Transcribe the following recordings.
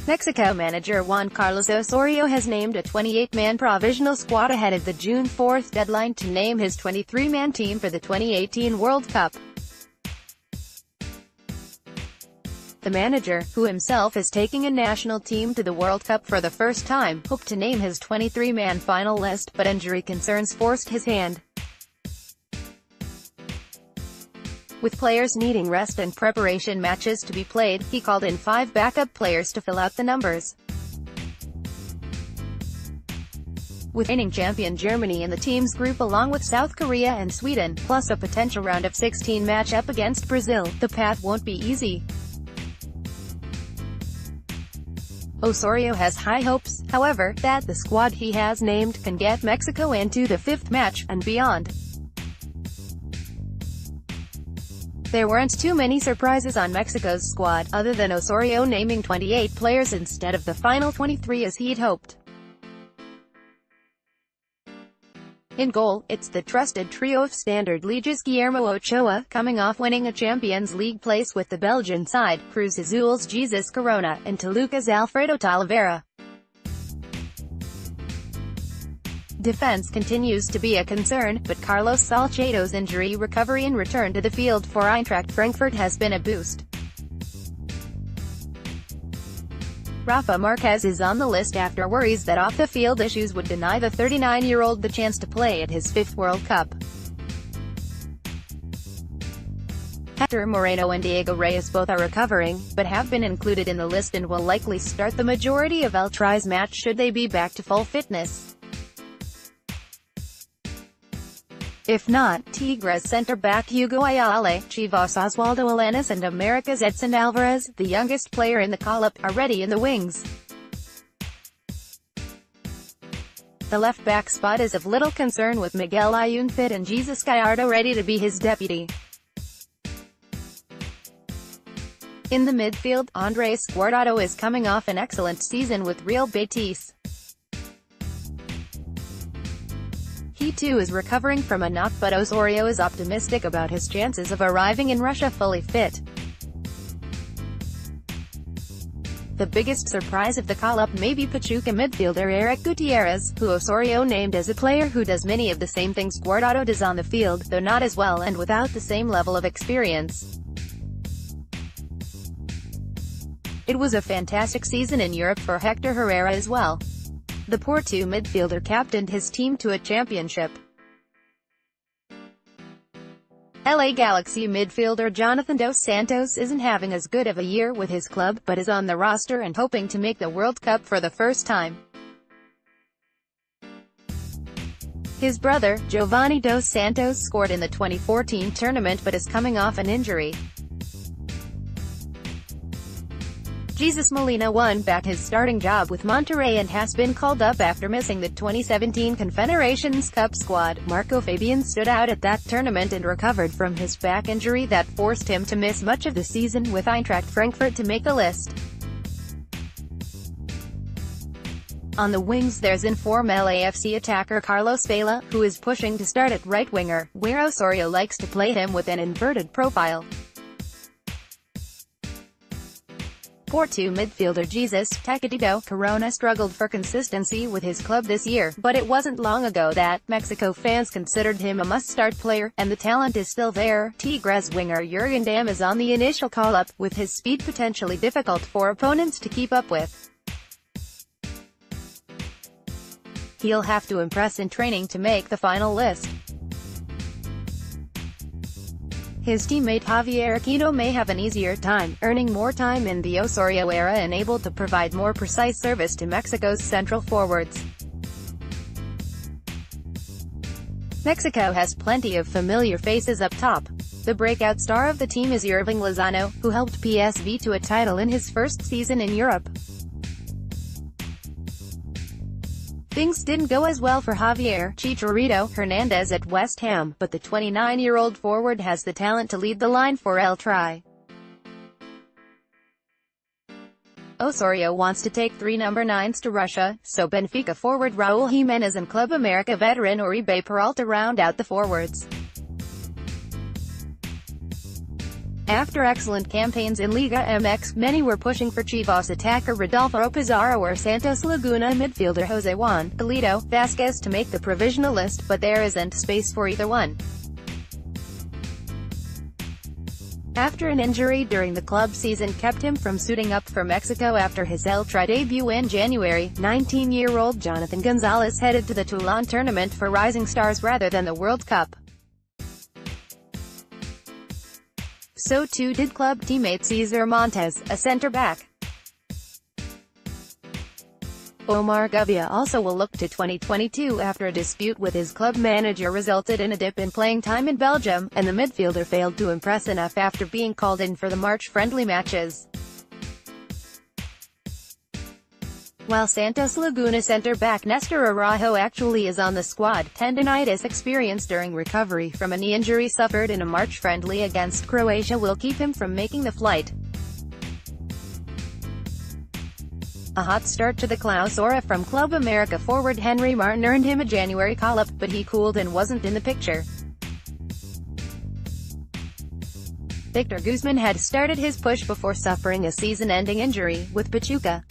Mexico manager Juan Carlos Osorio has named a 28-man provisional squad ahead of the June 4 deadline to name his 23-man team for the 2018 World Cup. The manager, who himself is taking a national team to the World Cup for the first time, hoped to name his 23-man final list, but injury concerns forced his hand. With players needing rest and preparation matches to be played, he called in 5 backup players to fill out the numbers. With reigning champion Germany in the team's group along with South Korea and Sweden, plus a potential round of 16 matchup against Brazil, the path won't be easy. Osorio has high hopes, however, that the squad he has named can get Mexico into the 5th match, and beyond. There weren't too many surprises on Mexico's squad, other than Osorio naming 28 players instead of the final 23 as he'd hoped. In goal, it's the trusted trio of Standard Liège's Guillermo Ochoa, coming off winning a Champions League place with the Belgian side, Cruz Azul's Jesus Corona, and Toluca's Alfredo Talavera. Defense continues to be a concern, but Carlos Salcedo's injury recovery and return to the field for Eintracht Frankfurt has been a boost. Rafa Marquez is on the list after worries that off-the-field issues would deny the 39-year-old the chance to play at his 5th World Cup. Hector Moreno and Diego Reyes both are recovering, but have been included in the list and will likely start the majority of El Tri's match should they be back to full fitness. If not, Tigres center-back Hugo Ayala, Chivas Oswaldo Alanis and America's Edson Alvarez, the youngest player in the call-up, are ready in the wings. The left-back spot is of little concern with Miguel Ayun fit and Jesus Gallardo ready to be his deputy. In the midfield, Andres Guardado is coming off an excellent season with Real Betis. He too is recovering from a knock, but Osorio is optimistic about his chances of arriving in Russia fully fit. The biggest surprise of the call-up may be Pachuca midfielder Eric Gutierrez, who Osorio named as a player who does many of the same things Guardado does on the field, though not as well and without the same level of experience. It was a fantastic season in Europe for Hector Herrera as well. The Porto midfielder captained his team to a championship. LA Galaxy midfielder Jonathan Dos Santos isn't having as good of a year with his club, but is on the roster and hoping to make the World Cup for the first time. His brother, Giovanni Dos Santos, scored in the 2014 tournament but is coming off an injury. Jesus Molina won back his starting job with Monterrey and has been called up after missing the 2017 Confederations Cup squad. Marco Fabian stood out at that tournament and recovered from his back injury that forced him to miss much of the season with Eintracht Frankfurt to make the list. On the wings there's inform LAFC attacker Carlos Vela, who is pushing to start at right winger, where Osorio likes to play him with an inverted profile. Porto midfielder Jesus Tecatito Corona struggled for consistency with his club this year, but it wasn't long ago that Mexico fans considered him a must-start player, and the talent is still there. Tigres winger Jurgen Damm is on the initial call-up, with his speed potentially difficult for opponents to keep up with. He'll have to impress in training to make the final list. His teammate Javier Aquino may have an easier time, earning more time in the Osorio era and able to provide more precise service to Mexico's central forwards. Mexico has plenty of familiar faces up top. The breakout star of the team is Irving Lozano, who helped PSV to a title in his first season in Europe. Things didn't go as well for Javier Chicharito Hernandez at West Ham, but the 29-year-old forward has the talent to lead the line for El Tri. Osorio wants to take 3 number 9s to Russia, so Benfica forward Raúl Jiménez and Club America veteran Oribe Peralta round out the forwards. After excellent campaigns in Liga MX, many were pushing for Chivas attacker Rodolfo Pizarro or Santos Laguna midfielder Jose Juan Carlos Vasquez to make the provisional list, but there isn't space for either one. After an injury during the club season kept him from suiting up for Mexico after his El Tri debut in January, 19-year-old Jonathan Gonzalez headed to the Toulon tournament for Rising Stars rather than the World Cup. So too did club teammate Cesar Montes, a centre-back. Omar Gavia also will look to 2022 after a dispute with his club manager resulted in a dip in playing time in Belgium, and the midfielder failed to impress enough after being called in for the March friendly matches. While Santos Laguna centre-back Nestor Araujo actually is on the squad, tendinitis experienced during recovery from a knee injury suffered in a March friendly against Croatia will keep him from making the flight. A hot start to the Clausura from Club America forward Henry Martin earned him a January call-up, but he cooled and wasn't in the picture. Victor Guzman had started his push before suffering a season-ending injury with Pachuca.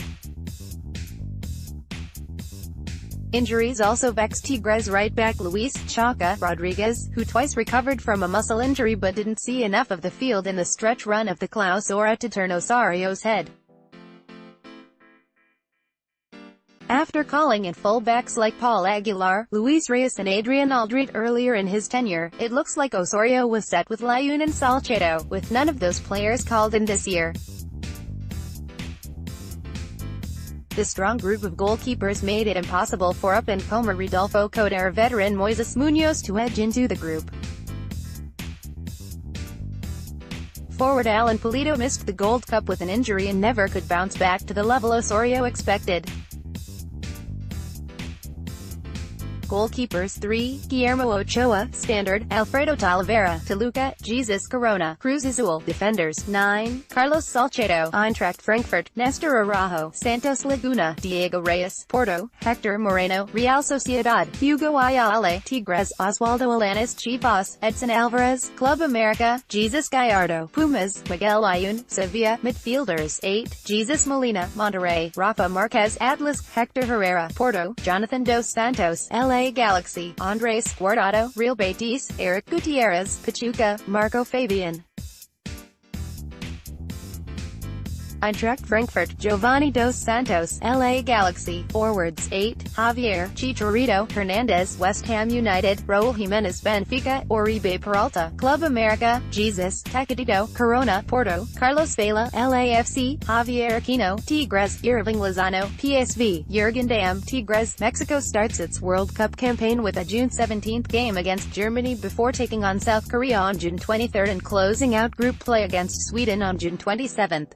Injuries also vexed Tigres right-back Luis "Chaca" Rodriguez, who twice recovered from a muscle injury but didn't see enough of the field in the stretch run of the Clausura to turn Osorio's head. After calling in fullbacks like Paul Aguilar, Luis Reyes and Adrian Aldrit earlier in his tenure, it looks like Osorio was set with Layun and Salcedo, with none of those players called in this year. The strong group of goalkeepers made it impossible for up-and-comer Rodolfo Cota or veteran Moises Munoz to edge into the group. Forward Alan Pulido missed the Gold Cup with an injury and never could bounce back to the level Osorio expected. Goalkeepers 3, Guillermo Ochoa, Standard, Alfredo Talavera, Toluca, Jesus Corona, Cruz Azul. Defenders 9, Carlos Salcedo, Eintracht Frankfurt, Nestor Araujo, Santos Laguna, Diego Reyes, Porto, Hector Moreno, Real Sociedad, Hugo Ayala, Tigres, Oswaldo Alanis, Chivas, Edson Alvarez, Club America, Jesus Gallardo, Pumas, Miguel Layun, Sevilla. Midfielders 8, Jesus Molina, Monterrey, Rafa Marquez, Atlas, Hector Herrera, Porto, Jonathan Dos Santos, LA Galaxy, Andres Guardado, Real Betis, Eric Gutierrez, Pachuca, Marco Fabian. Eintracht Frankfurt, Giovanni Dos Santos, LA Galaxy. Forwards 8, Javier Chicharito Hernandez, West Ham United, Raul Jimenez Benfica, Oribe Peralta, Club America, Jesus Tacadito, Corona, Porto, Carlos Vela, LAFC, Javier Aquino, Tigres, Irving Lozano, PSV, Jurgen Damm, Tigres. Mexico starts its World Cup campaign with a June 17 game against Germany before taking on South Korea on June 23 and closing out group play against Sweden on June 27.